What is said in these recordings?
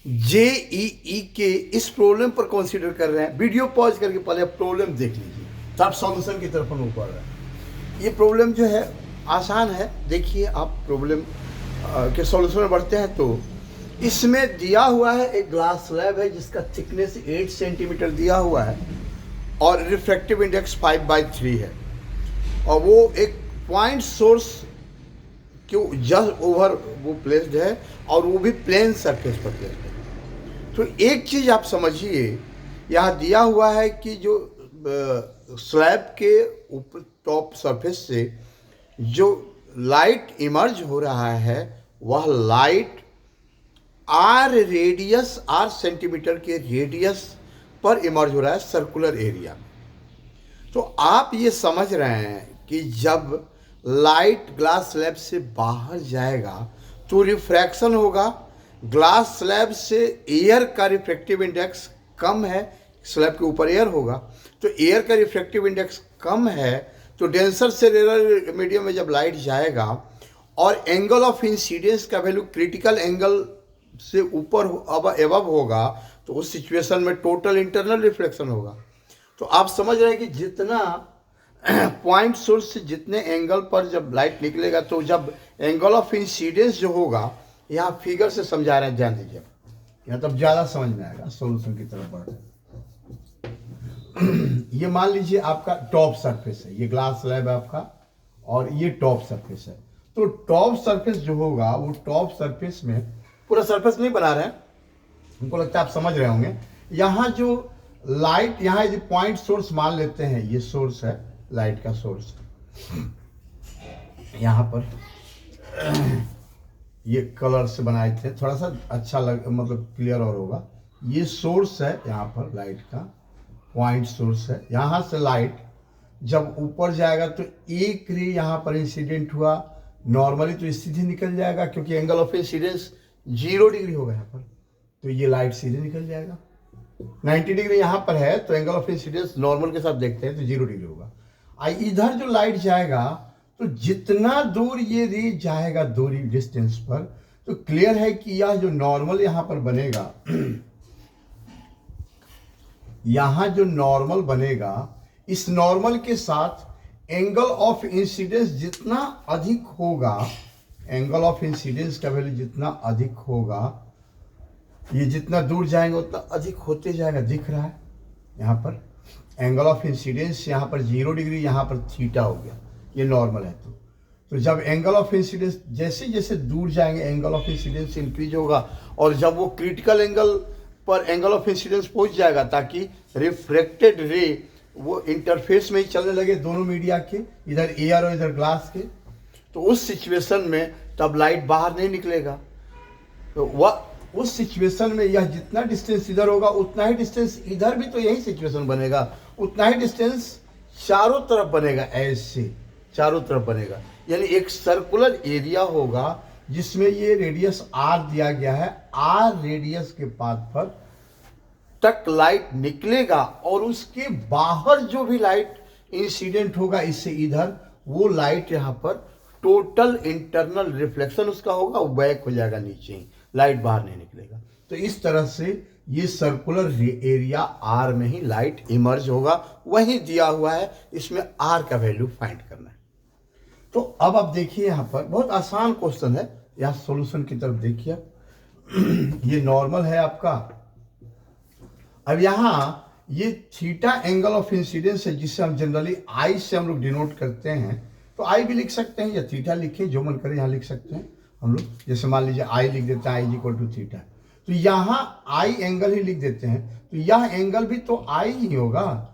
JEE के इस problem पर कंसीडर कर रहे हैं, वीडियो पॉज करके पहले प्रॉब्लम देख लीजिए, तब सॉल्यूशन की तरफ हम लोग बढ़ रहे हैं। ये प्रॉब्लम जो है आसान है, देखिए आप प्रॉब्लम के सॉल्यूशन में बढ़ते हैं। तो इसमें दिया हुआ है एक ग्लास स्लैब है जिसका थिकनेस 8 सेंटीमीटर दिया हुआ है और रिफ्रैक्टिव इंडेक्स 5/3 है, और वो एक पॉइंट सोर्स क्यों जस्ट ओवर वो प्लेस्ड है, और वो भी प्लेन सरफेस पर प्लेस्ड है। तो एक चीज़ आप समझिए, यहाँ दिया हुआ है कि जो स्लैब के ऊपर टॉप सरफेस से जो लाइट इमर्ज हो रहा है वह लाइट आर सेंटीमीटर के रेडियस पर इमर्ज हो रहा है सर्कुलर एरिया में। तो आप ये समझ रहे हैं कि जब लाइट ग्लास स्लैब से बाहर जाएगा तो रिफ्रैक्शन होगा। ग्लास स्लैब से एयर का रिफ्रैक्टिव इंडेक्स कम है, स्लैब के ऊपर एयर होगा तो एयर का रिफ्रैक्टिव इंडेक्स कम है, तो डेंसर से रेयर मीडियम में जब लाइट जाएगा और एंगल ऑफ इंसिडेंस का वैल्यू क्रिटिकल एंगल से ऊपर एबव होगा, तो उस सिचुएशन में टोटल इंटरनल रिफ्लेक्शन होगा। तो आप समझ रहे हैं कि जितना पॉइंट सोर्स से जितने एंगल पर जब लाइट निकलेगा, तो जब एंगल ऑफ इंसिडेंस जो होगा, यहाँ फिगर से समझा रहे हैं, ध्यान दीजिए, यहाँ तब ज़्यादा समझ में आएगा, सॉल्यूशन की तरफ बढ़ रहे हैं। ये मान लीजिए आपका टॉप सरफेस है, ये ग्लास स्लैब है आपका, और ये टॉप सरफेस है। तो टॉप सरफेस जो होगा वो टॉप सरफेस में, पूरा सरफेस नहीं बना रहे हैं, हमको लगता है आप समझ रहे होंगे। यहाँ जो लाइट, यहाँ यदि पॉइंट सोर्स मान लेते हैं, ये सोर्स है, लाइट का सोर्स यहाँ पर ये कलर से बनाए थे, थोड़ा सा अच्छा मतलब क्लियर और होगा। ये सोर्स है यहाँ पर, लाइट का पॉइंट सोर्स है। यहाँ से लाइट जब ऊपर जाएगा तो एक रे यहाँ पर इंसिडेंट हुआ, नॉर्मली तो सीधे निकल जाएगा क्योंकि एंगल ऑफ इंसिडेंस 0 डिग्री होगा यहाँ पर, तो ये लाइट सीधे निकल जाएगा। 90 डिग्री यहाँ पर है तो एंगल ऑफ इंसिडेंस नॉर्मल के साथ देखते हैं तो 0 डिग्री होगा। इधर जो लाइट जाएगा तो जितना दूर ये रे जाएगा दूरी डिस्टेंस पर, तो क्लियर है कि यह जो नॉर्मल यहाँ पर बनेगा, यहाँ जो नॉर्मल बनेगा, इस नॉर्मल के साथ एंगल ऑफ इंसिडेंस जितना अधिक होगा, एंगल ऑफ इंसिडेंस का वैल्यू जितना अधिक होगा, ये जितना दूर जाएंगे उतना अधिक होते जाएगा। दिख रहा है यहाँ पर एंगल ऑफ इंसिडेंस, यहाँ पर 0 डिग्री, यहाँ पर थीटा हो गया, ये नॉर्मल है। तो जब एंगल ऑफ इंसिडेंस जैसे जैसे दूर जाएंगे एंगल ऑफ इंसिडेंस इंक्रीज होगा, और जब वो क्रिटिकल एंगल पर एंगल ऑफ इंसिडेंस पहुंच जाएगा ताकि रिफ्रेक्टेड रे वो इंटरफेस में ही चलने लगे दोनों मीडिया के, इधर एयर और इधर ग्लास के, तो उस सिचुएशन में तब लाइट बाहर नहीं निकलेगा। तो वह उस सिचुएशन में यह जितना डिस्टेंस इधर होगा उतना ही डिस्टेंस इधर भी, तो यही सिचुएशन बनेगा, उतना ही डिस्टेंस चारों तरफ बनेगा, ऐसे चारों तरफ बनेगा। यानी एक सर्कुलर एरिया होगा जिसमें ये रेडियस आर दिया गया है, आर रेडियस के पाथ पर तक लाइट निकलेगा, और उसके बाहर जो भी लाइट इंसिडेंट होगा इससे इधर, वो लाइट यहाँ पर टोटल इंटरनल रिफ्लेक्शन उसका होगा, वो बैक हो जाएगा नीचे ही, लाइट बाहर नहीं निकलेगा। तो इस तरह से ये सर्कुलर एरिया आर में ही लाइट इमर्ज होगा, वही दिया हुआ है, इसमें आर का वैल्यू फाइंड करना है। तो अब आप देखिए यहाँ पर बहुत आसान क्वेश्चन है, यहाँ सॉल्यूशन की तरफ देखिए। ये नॉर्मल है आपका। अब यहाँ ये थीटा एंगल ऑफ इंसिडेंस है जिसे हम जनरली आई से हम लोग डिनोट करते हैं, तो आई भी लिख सकते हैं या थीटा लिखें, जो मन करे यहाँ लिख सकते हैं हम लोग। जैसे मान लीजिए आई लिख देते हैं, आई इज इक्वल टू थीटा, तो यहाँ आई एंगल ही लिख देते हैं, तो यह एंगल भी तो आई ही होगा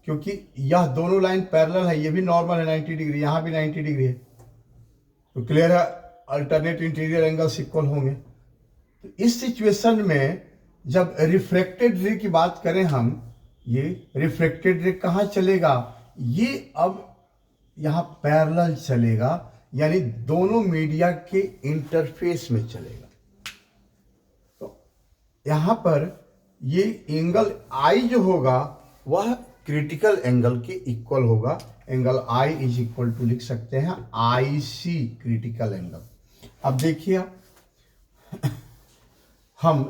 क्योंकि यह दोनों लाइन पैरेलल है, ये भी नॉर्मल है 90 डिग्री, यहाँ भी 90 डिग्री है, तो क्लियर है अल्टरनेट इंटीरियर एंगल्स इक्वल होंगे। तो इस सिचुएशन में जब रिफ्रैक्टेड रे की बात करें हम, ये रिफ्रैक्टेड रे कहाँ चलेगा, ये अब यहाँ पैरेलल चलेगा, यानी दोनों मीडिया के इंटरफेस में चलेगा। तो यहाँ पर ये एंगल आई जो होगा वह क्रिटिकल एंगल के इक्वल होगा, angle i is equal to लिख सकते हैं आई सी क्रिटिकल एंगल। अब देखिए हम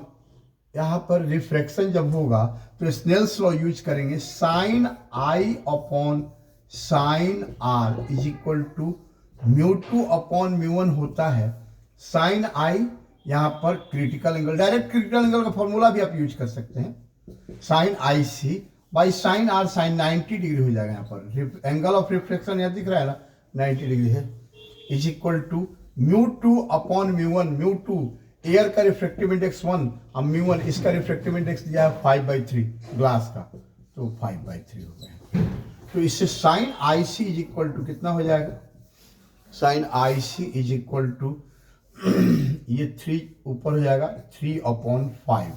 यहाँ पर रिफ्रैक्शन जब होगा तो स्नेल्स लॉ यूज करेंगे, sine i upon sine r is equal to mu two upon mu one होता है साइन आई, यहाँ पर critical angle, direct critical angle का फॉर्मूला भी आप यूज कर सकते हैं, sine i c by sine r, sine 90 degree हो जाएगा। यहाँ पर एंगल ऑफ रिफ्लेक्शन यहाँ दिख रहा है ना 90 डिग्री है, is equal to mu two upon mu one, mu two air का रिफ्रेक्टिव इंडेक्स 1 और म्यू वन इसका रिफ्रेक्टिव इंडेक्स दिया है 5/3 ग्लास का, तो 5/3 हो गया। तो इससे sine i c is equal to कितना हो जाएगा, sine i c is equal to ये 3 ऊपर हो जाएगा 3/5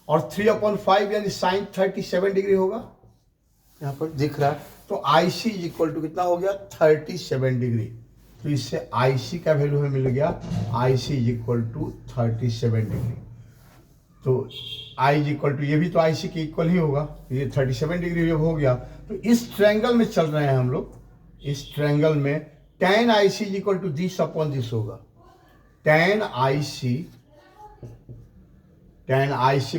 और 3/5 यानी साइन 37 डिग्री होगा, यहाँ पर दिख रहा है। तो आई सी इज इक्वल टू कितना हो गया 37 डिग्री। तो इससे आई सी का वैल्यू हमें मिल गया, आई c is equal to 37 degree. तो आई इज इक्वल टू, ये भी तो आई सी के इक्वल ही होगा, ये 37 डिग्री जब हो गया तो इस ट्रायंगल में चल रहे हैं हम लोग, इस ट्रायंगल में tan i c is equal to this upon this होगा, tan आई सी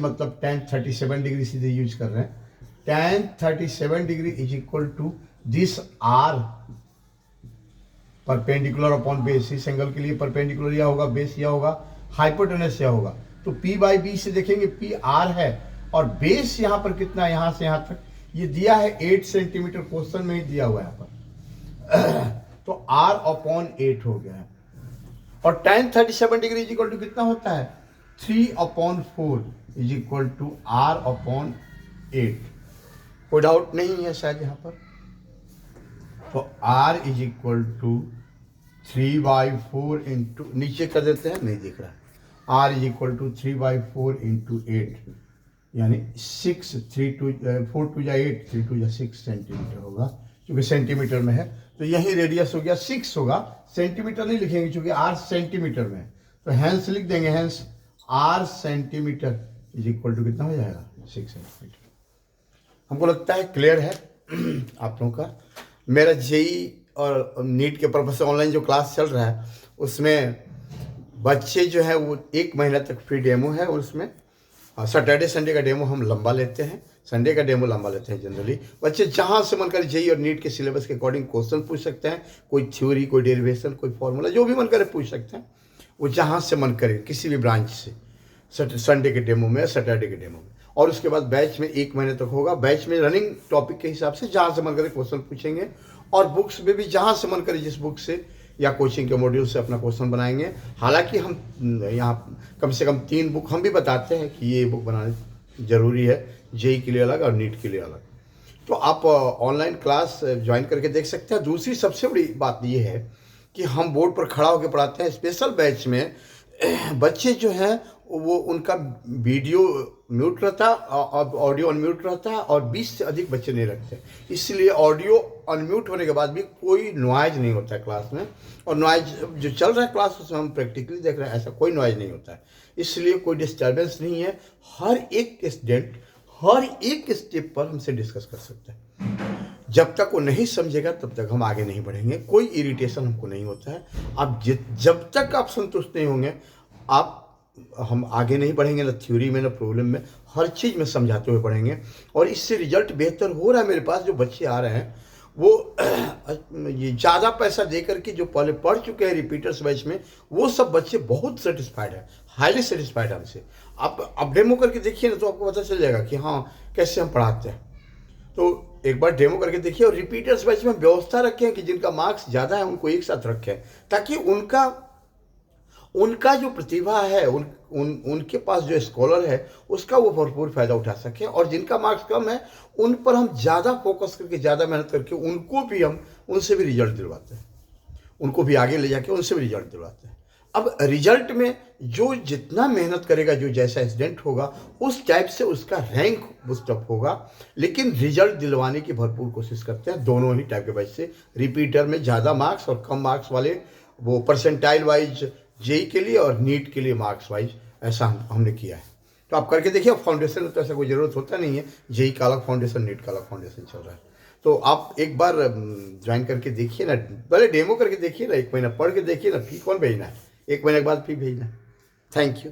मतलब tan 37 डिग्री सीधे यूज कर रहे हैं, tan 37 degree is equal to this or perpendicular upon base, इस एंगल के लिए परपेंडिकुलर या होगा, बेस या होगा, हाइपोटेनस या होगा। तो P/B से देखेंगे P R है और बेस यहाँ पर कितना है, यहाँ से यहाँ तक ये दिया है 8 सेंटीमीटर, क्वेश्चन में ही दिया हुआ है यहाँ पर तो R/8 हो गया है। और tan 37 degree is equal to कितना होता है 3/4 इज इक्वल टू R/8। कोई डाउट नहीं है शायद यहाँ पर। तो R is equal to 3/4 into, नीचे कर देते हैं नहीं दिख रहा है, R is equal to 3/4 into 8 यानी 6, 4 2 जा 8, 3 2 जा 6 सेंटीमीटर होगा, क्योंकि सेंटीमीटर में है तो यही रेडियस हो गया 6 होगा, सेंटीमीटर नहीं लिखेंगे क्योंकि R सेंटीमीटर में है। तो हैंस लिख देंगे, hence R centimetre is equal to कितना हो जाएगा 6 सेंटीमीटर। हमको लगता है क्लियर है आप लोगों का। मेरा जेई और नीट के पर्पज से ऑनलाइन जो क्लास चल रहा है उसमें बच्चे जो है वो 1 महीना तक फ्री डेमो है, और उसमें सैटरडे संडे का डेमो हम लंबा लेते हैं, संडे का डेमो लंबा लेते हैं। जनरली बच्चे जहाँ से मन करे जेई और नीट के सिलेबस के अकॉर्डिंग क्वेश्चन पूछ सकते हैं, कोई थ्योरी, कोई डेरिवेशन, कोई फॉर्मूला, जो भी मन करे पूछ सकते हैं, वो जहाँ से मन करे किसी भी ब्रांच से, संडे के डेमो में, सैटरडे के डेमो में। और उसके बाद बैच में 1 महीने तक होगा, बैच में रनिंग टॉपिक के हिसाब से जहाँ से मन करे क्वेश्चन पूछेंगे, और बुक्स में भी जहाँ से मन करे जिस बुक से या कोचिंग के मॉड्यूल से अपना क्वेश्चन बनाएंगे। हालांकि हम यहाँ कम से कम 3 बुक हम भी बताते हैं कि ये बुक बनाना जरूरी है, जेई के लिए अलग और नीट के लिए अलग। तो आप ऑनलाइन क्लास ज्वाइन करके देख सकते हैं। दूसरी सबसे बड़ी बात ये है कि हम बोर्ड पर खड़ा होकर पढ़ाते हैं। स्पेशल बैच में बच्चे जो हैं वो उनका वीडियो म्यूट रहता है और ऑडियो अनम्यूट रहता है, और 20 से अधिक बच्चे नहीं रखते, इसलिए ऑडियो अनम्यूट होने के बाद भी कोई नॉइज नहीं होता है क्लास में। और नॉइज जो चल रहा है क्लास उसमें हम प्रैक्टिकली देख रहे हैं, ऐसा कोई नॉइज नहीं होता है, इसलिए कोई डिस्टर्बेंस नहीं है। हर एक स्टूडेंट हर एक स्टेप पर हमसे डिस्कस कर सकता है। जब तक वो नहीं समझेगा तब तक हम आगे नहीं बढ़ेंगे। कोई इरिटेशन हमको नहीं होता है। आप जब तक आप संतुष्ट नहीं होंगे हम आगे नहीं बढ़ेंगे, ना थ्योरी में ना प्रॉब्लम में, हर चीज़ में समझाते हुए पढ़ेंगे। और इससे रिजल्ट बेहतर हो रहा है। मेरे पास जो बच्चे आ रहे हैं वो ये ज़्यादा पैसा दे करके जो पहले पढ़ चुके हैं रिपीटर्स बैच में, वो सब बच्चे बहुत सेटिस्फाइड हैं, हाईली सेटिस्फाइड हमसे। आप डेमो करके देखिए ना तो आपको पता चल जाएगा कि हाँ कैसे हम पढ़ाते हैं। तो एक बार डेमो करके देखिए। और रिपीटर्स बैच में व्यवस्था रखें कि जिनका मार्क्स ज़्यादा है उनको एक साथ रखें, ताकि उनका जो प्रतिभा है, उनके पास जो स्कॉलर है उसका वो भरपूर फायदा उठा सके। और जिनका मार्क्स कम है उन पर हम ज़्यादा फोकस करके, ज़्यादा मेहनत करके उनको भी हम उनसे भी रिजल्ट दिलवाते हैं, उनको भी आगे ले जाके उनसे भी रिजल्ट दिलवाते हैं। अब रिजल्ट में जो जितना मेहनत करेगा, जो जैसा स्टूडेंट होगा उस टाइप से उसका रैंक बूस्टअप होगा। लेकिन रिजल्ट दिलवाने की भरपूर कोशिश करते हैं दोनों ही टाइप के बैच से। रिपीटर में ज़्यादा मार्क्स और कम मार्क्स वाले वो परसेंटाइल वाइज जेई के लिए और नीट के लिए मार्क्स वाइज, ऐसा हमने किया है। तो आप करके देखिए। फाउंडेशन में तो ऐसा कोई ज़रूरत होता नहीं है, जेई का अलग फाउंडेशन, नीट का अलग फाउंडेशन चल रहा है। तो आप एक बार ज्वाइन करके देखिए ना, पहले डेमो करके देखिए ना, 1 महीना पढ़ के देखिए ना, फी कौन भेजना है, 1 महीने के बाद फी भेजना है। Thank you.